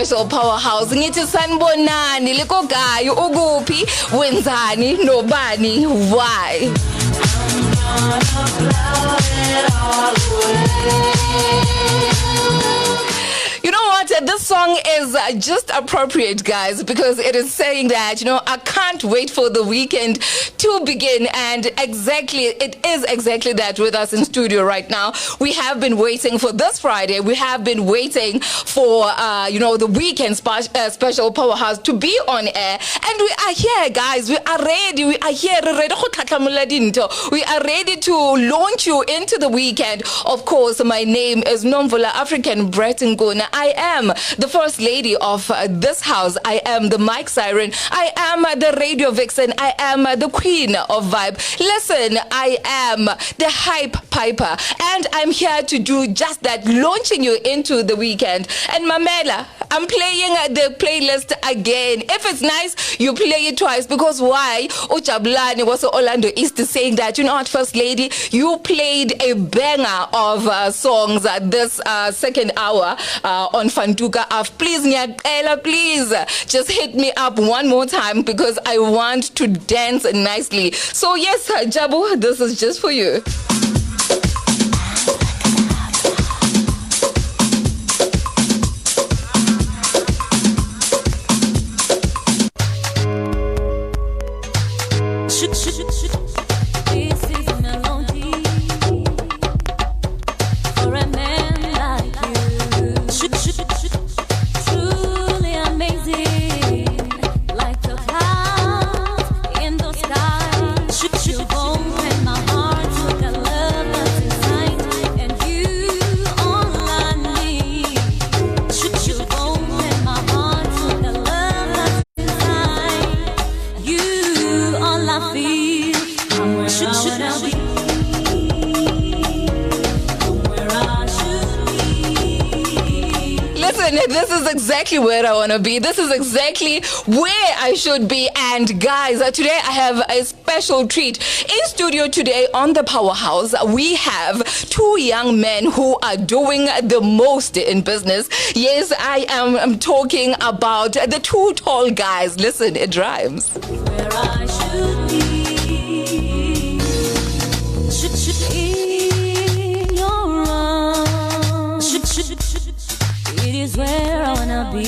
So Powerhouse ngithi sanibonani likogayo ukuphi wenzani nobani why You know what? This song is just appropriate, guys, because it is saying that, I can't wait for the weekend to begin. And it is exactly that with us in studio right now. We have been waiting for this Friday. We have been waiting for, the weekend special Powerhouse to be on air. And we are here, guys. We are ready. We are here. We are ready to launch you into the weekend. Of course, my name is Nomvula African Brettenguna. I am the first lady of this house. I am the mic siren. I am the radio vixen. I am the queen of vibe. Listen, I am the hype piper. And I'm here to do just that, launching you into the weekend. And Mamela, I'm playing the playlist again. If it's nice, you play it twice. Because why? Ujabulani was Orlando East saying that, what, First Lady, you played a banger of songs this second hour on Fantuka Af. Please, Nyakela, please just hit me up one more time because I want to dance nicely. So yes, Jabu, this is just for you. This is exactly where I want to be. This is exactly where I should be. And guys, today I have a special treat. In studio today on the Powerhouse, we have two young men who are doing the most in business. Yes, I'm talking about the two tall guys. Listen, it rhymes. Where I should be. In your arms. It is where I wanna be.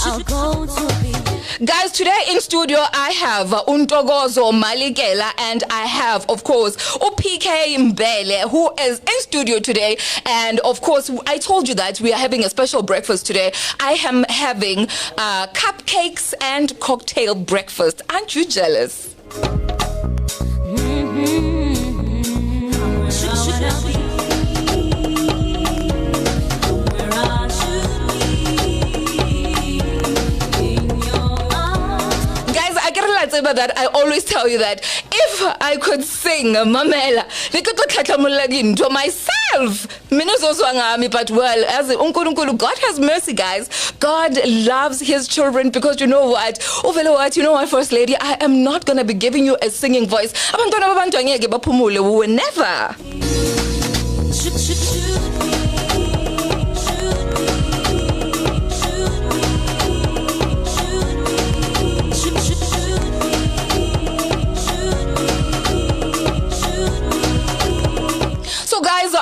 I'll go to be. Guys, today in studio I have Untogozo Malikela and I have, of course, PK Mbele, who is in studio today. And of course, I told you that we are having a special breakfast today. I am having cupcakes and cocktail breakfast. Aren't you jealous? That I always tell you that if I could sing Mamela to myself, but well, as God has mercy, guys. God loves his children because you know what? First Lady, I am not gonna be giving you a singing voice. Never.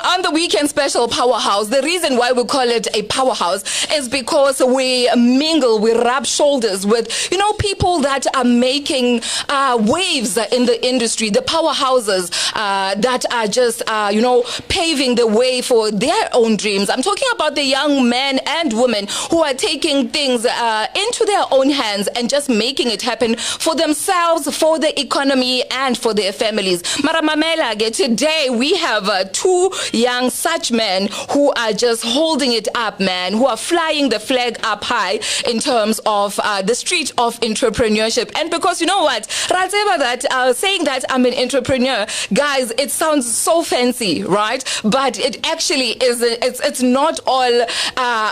On the weekend special Powerhouse, the reason why we call it a powerhouse is because we mingle, we rub shoulders with, people that are making waves in the industry, the powerhouses that are just, paving the way for their own dreams. I'm talking about the young men and women who are taking things into their own hands and just making it happen for themselves, for the economy, and for their families. Maramamela, today we have two young such men who are just holding it up, man, who are flying the flag up high in terms of the street of entrepreneurship. And because you know what, Razeba, that saying that I'm an entrepreneur, guys, it sounds so fancy, right? But it actually is. It's not all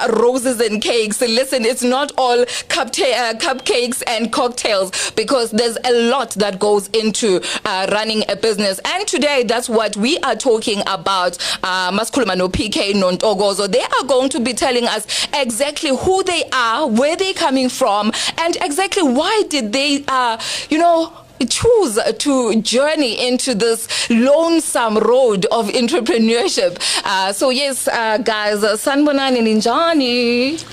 roses and cakes. Listen, it's not all cupcakes and cocktails, because there's a lot that goes into running a business. And today, that's what we are talking about. Maskuluma Sangoma, no PK, no Ntokozo. They are going to be telling us exactly who they are, where they're coming from, and exactly why did they, choose to journey into this lonesome road of entrepreneurship. So yes, guys, Sanbonani Ninjani.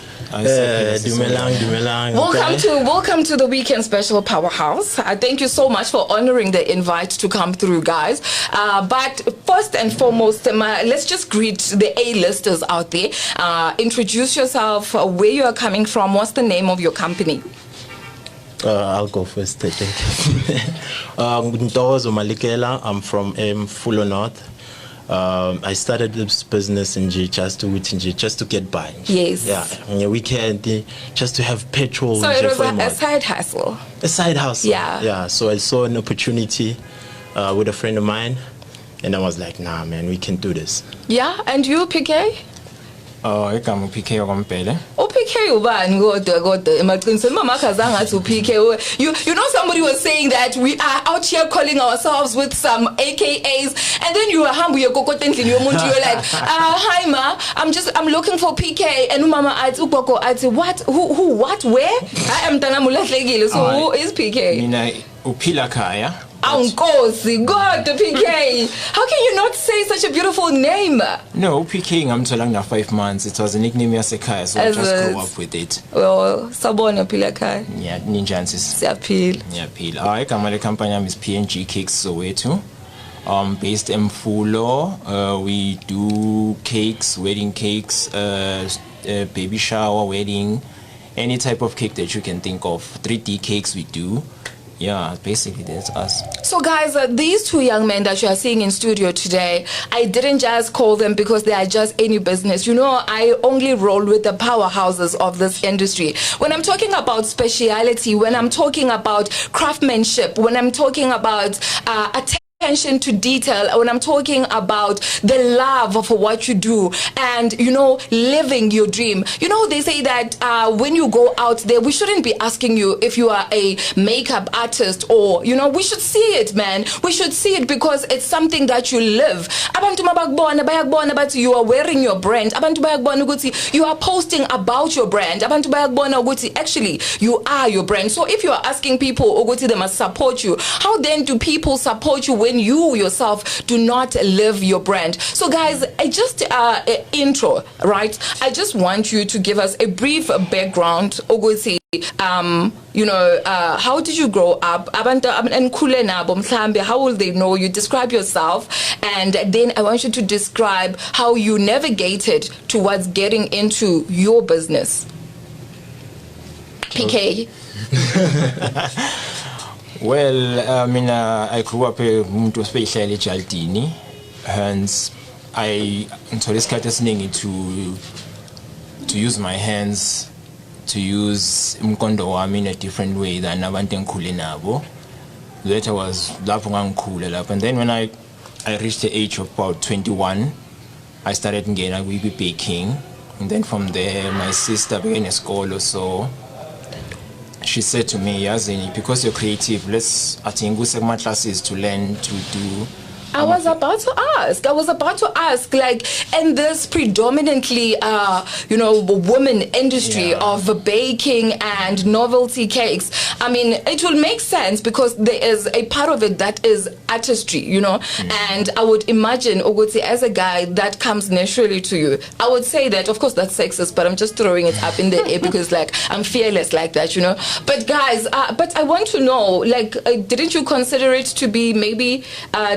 Welcome to the weekend special Powerhouse. Thank you so much for honoring the invite to come through, guys. But first and foremost, let's just greet the A-listers out there. Introduce yourself, where you are coming from, what's the name of your company? I'll go first. Thank you. Ntokozo Malikela. I'm from Fulo North. I started this business in just to get by. Yes. Yeah. On a weekend, just to have petrol. So it was a side hustle. A side hustle. Yeah. Yeah. So I saw an opportunity with a friend of mine, and I was like, nah, man, we can do this. Yeah. And you, PK? Igama PK okwamphele. PK ubani kodwa emaqinisweni mamakazanga athi PK. You know, somebody was saying that we are out here calling ourselves with some AKAs, and then you are humble you're like, hi ma, I'm looking for PK, and umama athi ugogo athi what, who what, where? I am mntana mulahlekile. So who is PK? Mina uphila khaya. Unkosi, God, PK. How can you not say such a beautiful name? No, PK ngamthola na 5 months. It was a nickname yasekhaya, so I just grew up with it. Well, sabona phila khaya. Yeah, ninjani siyaphila. Ngiyaphila. Igama le company yami is PNG Cakes Soweto. Based in Fulo. We do cakes, wedding cakes, baby shower, wedding, any type of cake that you can think of. 3D cakes we do. Yeah, basically that's us. So guys, these two young men that you are seeing in studio today, I didn't just call them because they are just any business. You know, I only roll with the powerhouses of this industry. When I'm talking about speciality, when I'm talking about craftsmanship, when I'm talking about attention to detail, when I'm talking about the love for what you do and, you know, living your dream. You know, they say that when you go out there, we shouldn't be asking you if you are a makeup artist or, you know, we should see it, man. We should see it because it's something that you live. Abantu mabakubona bayakubona bathi you are wearing your brand. Abantu bayakubona ukuthi you are posting about your brand. Abantu bayakubona ukuthi actually you are your brand. So if you are asking people ukuthi they must support you, how then do people support you when you yourself do not live your brand? So guys, just intro, right? I just want you to give us a brief background. Ukuthi, you know, how did you grow up? How will they know you? Describe yourself, and then I want you to describe how you navigated towards getting into your business. PK. Well, I grew up umuntu especially eJaldini, hence I until isikhathi esiningi to use my hands, to use umqondo wami in a different way than abantu engikhule nabo. That was lapho ngangikhule lapho. And then when I reached the age of about 21, I started ngena baking, and then from there my sister began a school or so. She said to me, Yazini, because you're creative, let's attend my classes to learn to do. I was about to ask, like, in this predominantly, woman industry of baking and novelty cakes, I mean, it will make sense because there is a part of it that is artistry, you know, and I would imagine, Oguti, as a guy, that comes naturally to you. I would say that, of course, that's sexist, but I'm just throwing it up in the air because, like, I'm fearless like that, you know. But guys, but I want to know, like, didn't you consider it to be maybe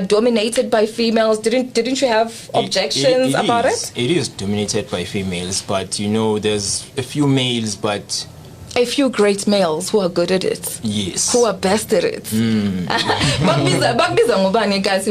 dominated by females? Didn't you have objections about it? It is dominated by females, but you know, there's a few males, but a few great males who are good at it. Yes. Who are best at it.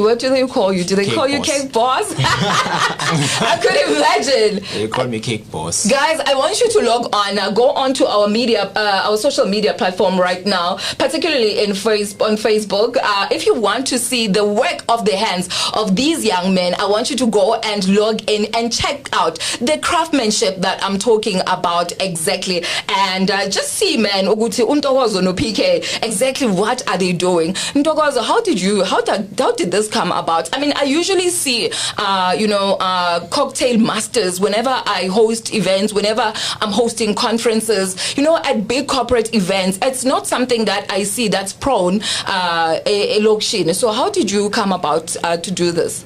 What do they call you? Do they call you Cake Boss? I could imagine. They call me Cake Boss. Guys, I want you to log on. Go on to our media, our social media platform right now, particularly on Facebook. If you want to see the work of the hands of these young men, I want you to go and log in and check out the craftsmanship that I'm talking about exactly. And just see, man, ukuthi uNtokozo no PK, exactly what are they doing? Ntokozo, how did this come about? I mean, I usually see, cocktail masters whenever I host events, whenever I'm hosting conferences, at big corporate events. It's not something that I see that's prone elokishini. So how did you come about to do this?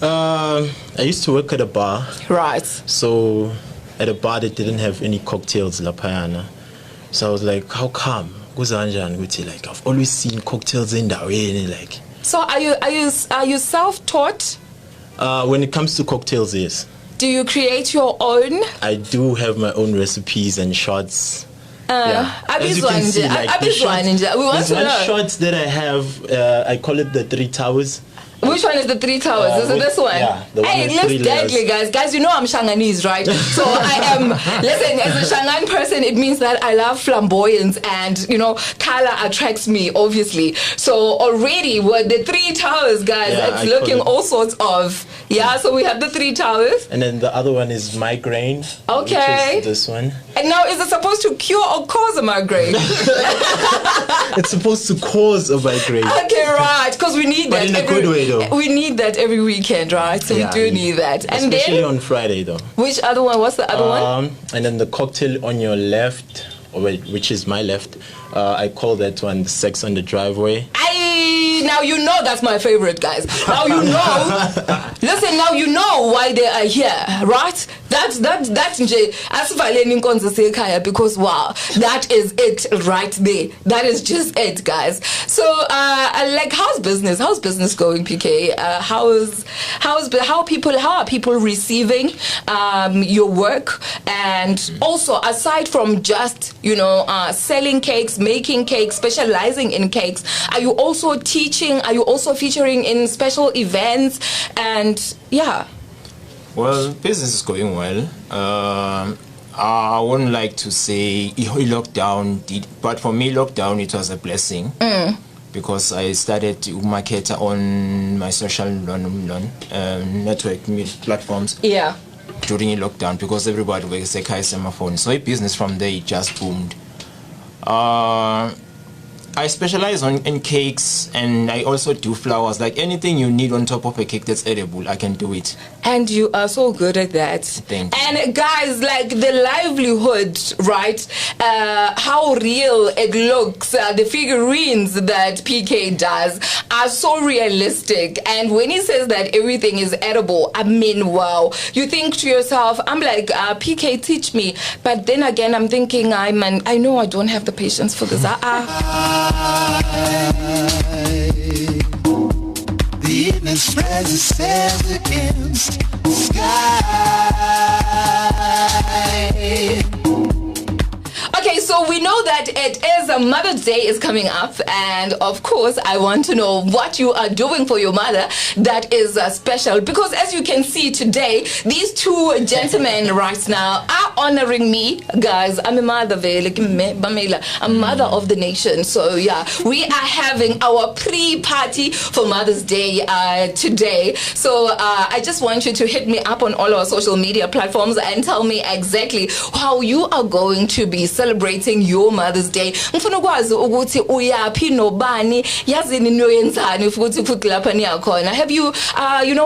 I used to work at a bar. Right. So at a bar they didn't have any cocktails lapayana. So I was like, how come? Like, I've always seen cocktails in that way. Like, so are you self-taught? When it comes to cocktails, yes. Do you create your own? I do have my own recipes and shots. Yeah. As you can see, like, there's one shot that I have, I call it the 3 towers. Which one is the 3 towers? Is it this one? Yeah, the one hey, it looks deadly, guys. Guys, you know I'm Shanganese, right? So I am, listen, as a Shangan person, it means that I love flamboyance and, color attracts me, obviously. So already with the 3 towers, guys, it's looking all sorts of, so we have the 3 towers. And then the other one is migraine. Okay. Which is this one. And now, is it supposed to cure or cause a migraine? It's supposed to cause a migraine. Okay, right. Because we need that. But in a good way, though. We need that every weekend, right? So we do need that. And especially then, on Friday, though. Which other one? What's the other one? And then the cocktail on your left, which is my left, I call that one Sex on the Driveway. Now you know that's my favorite, guys. Now you know. Listen, now you know why they are here, right? That's nje asivaleni inkonzo sekhaya, because wow, that is it right there. That is just it, guys. So like, how's business going, PK? How are people receiving your work? And also, aside from just selling cakes, making cakes, specializing in cakes, are you also teaching? Are you also featuring in special events? And well, business is going well. I wouldn't like to say lockdown did, but for me, lockdown, it was a blessing. Because I started to market on my social network platforms. Yeah. During the lockdown, because everybody was a phone. So business from there, it just boomed. I specialize in cakes, and I also do flowers. Like, anything you need on top of a cake that's edible, I can do it. And you are so good at that. Thank you. And guys, like, the livelihood, right? How real it looks. The figurines that PK does are so realistic. And when he says that everything is edible, I mean, wow. You think to yourself, I'm like, PK, teach me. But then again, I'm thinking, I know I don't have the patience for this. The evening spreads itself against the sky. Okay, so we know that it is Mother's Day is coming up, and of course I want to know what you are doing for your mother that is special, because as you can see today, these 2 gentlemen right now are honoring me, guys. I'm a mother, I'm mother of the nation. So yeah, we are having our pre-party for Mother's Day today. So I just want you to hit me up on all our social media platforms and tell me exactly how you are going to be celebrating your Mother's Day. Ngifuna ukwazi ukuthi uyaphi nobani, yazini niyoyenzani futhi lapha niyakhona. Have you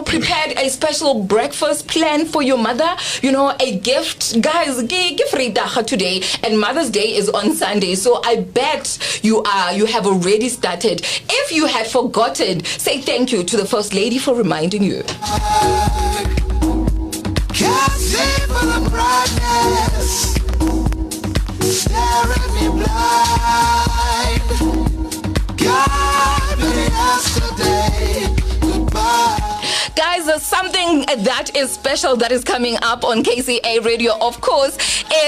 prepared a special breakfast plan for your mother? A gift. Guys, give Rita today, and Mother's Day is on Sunday. So I bet you have already started. If you had forgotten, say thank you to the First Lady for reminding you. Can't see for the brightness, staring me blind. God, yesterday, goodbye. Guys, something that is special that is coming up on KCA Radio, of course,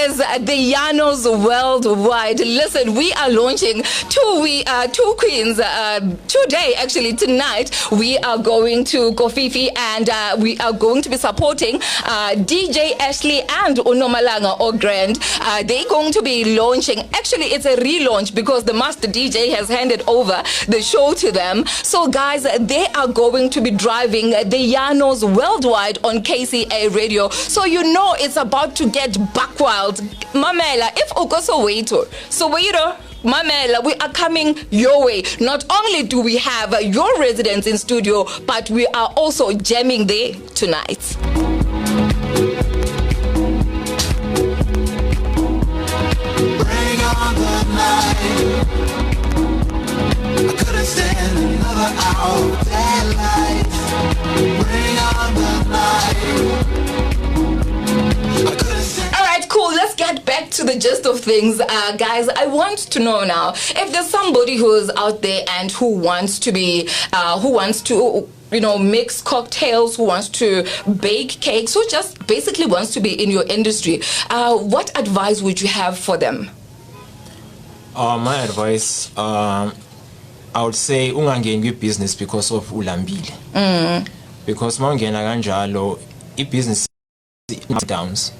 is the Yanos Worldwide. Listen, we are launching two queens today. Actually, tonight we are going to Kofifi, and we are going to be supporting DJ Ashley and Unomalanga Ogrand. They're going to be launching. Actually, it's a relaunch because the master DJ has handed over the show to them. So, guys, they are going to be driving the Yanos Manos worldwide on KCA Radio. So you know it's about to get buck wild. Mamela, if Okoso waiter, so waiter, Mamela, we are coming your way. Not only do we have your residents in studio, but we are also jamming there tonight. Bring on the night. I couldn't stand another hour of daylight. Bring on the night. I couldn't stand. All right, cool. Let's get back to the gist of things. Guys, I want to know now if there's somebody who's out there and who wants to mix cocktails, who wants to bake cakes, who just basically wants to be in your industry. What advice would you have for them? My advice, I would say ungangeni business because of ulambile. Because mawungena kanjalo business downs.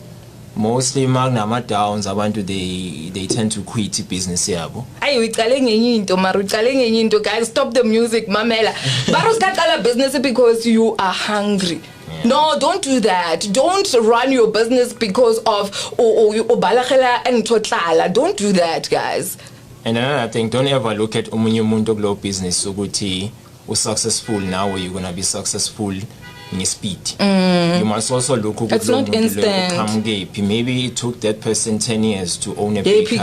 Mostly magnama downs abantu they tend to quit business yabo. Ayi uqale ngenye into mara uqale ngenye into, guys, stop the music, mamela. Baro uqala business because you are hungry. No, don't do that. Don't run your business because of ubalagela and totlala. Don't do that, guys. And another thing, don't ever look at umunye umuntu kulo business ukuthi successful now or you're going to be successful in speed. You must also look at it's not instant. Maybe it took that person 10 years to own a bakery.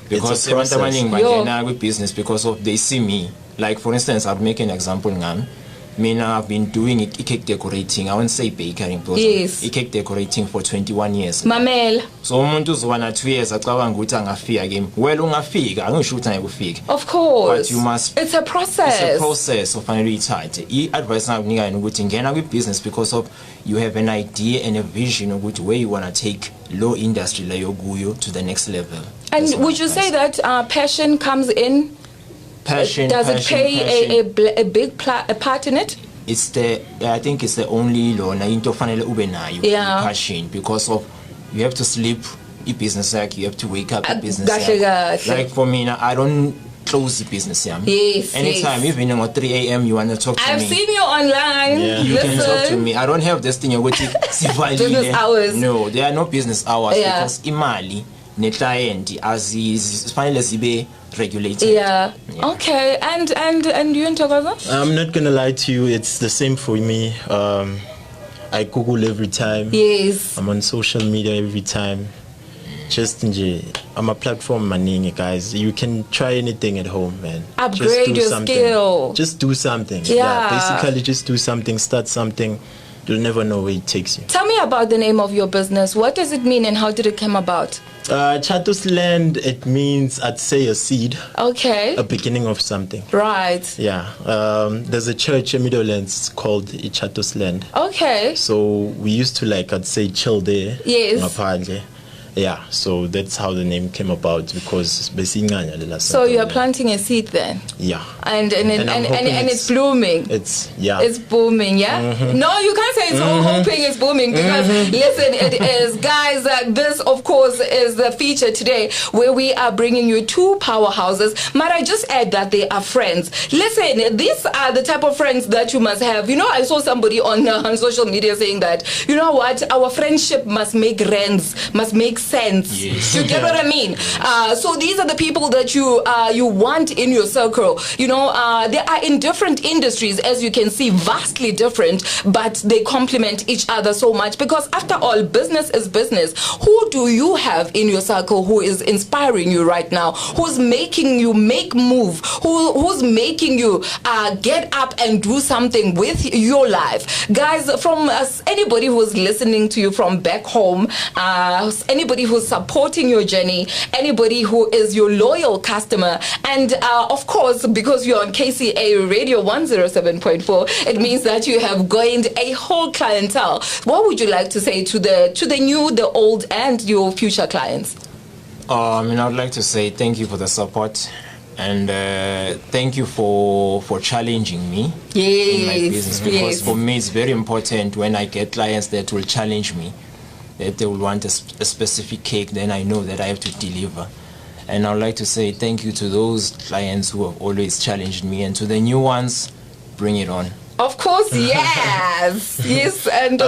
Because abantu abaningi bangena with business because of they see me. Like for instance, I'll make an example now. I've been doing cake decorating. I won't say baking because yes. Cake decorating for 21 years. Mamela. So umuntu uzwana 2 years acabanga ukuthi angafika game. Well ungafika, angisho ukuthi angekufika. Of course. But you must. It's a process. It's a process of finally ithathe. Advice ngakunika ukuthi ngena kwi business because of you have an idea and a vision of where you want to take low industry la yokuyo to the next level. And would you say that passion comes in? Passion. Does passion, it play passion. a big part in it? I think it's the only law na into fanele ube nayo passion because of you have to sleep business like you have to wake up business like for me now, I don't close the business yes anytime yes. even at 3 a.m. you want to talk to I've me. I've seen you online. You can talk to me. I don't have this thing with business hours. No, there are no business hours because imali ne client as is finally zibe regulated. Okay, and you Ntokozo? I'm not gonna lie to you, it's the same for me. I Google every time. Yes. I'm on social media every time. Just I'm a platform maningi, guys. You can try anything at home, man. Upgrade your skill. Just do something. Basically just do something, start something. You'll never know where it takes you. Tell me about the name of your business. What does it mean and how did it come about? Chatos Land, it means, I'd say, a seed. Okay. A beginning of something. Right. Yeah. There's a church in Middlelands called Chatos Land. Okay. So we used to, I'd say, chill there. Yes. Yeah, so that's how the name came about because so you're planting a seed then? Yeah. And it's blooming. It's booming, yeah? Mm-hmm. No, you can't say it's hoping it's booming because listen, it is, guys, this of course is the feature today where we are bringing you two powerhouses. Might I just add that they are friends? Listen, these are the type of friends that you must have. You know, I saw somebody on social media saying that, you know what, our friendship must make rents, must make sense. Yes. You get what I mean? So these are the people that you want in your circle. You know, they are in different industries, as you can see, vastly different, but they complement each other so much because after all, business is business. Who do you have in your circle who is inspiring you right now? Who's making you make move? Who's making you get up and do something with your life? Guys, from anybody who's listening to you from back home, anybody who's supporting your journey, anybody who is your loyal customer, and of course, because you're on KCA Radio 107.4, it means that you have gained a whole clientele. What would you like to say to the new, the old, and your future clients? I would like to say thank you for the support. And thank you for challenging me in my business because for me it's very important when I get clients that will challenge me, that they will want a specific cake, then I know that I have to deliver. And I would like to say thank you to those clients who have always challenged me, and to the new ones, bring it on. Of course, yes. Yes, and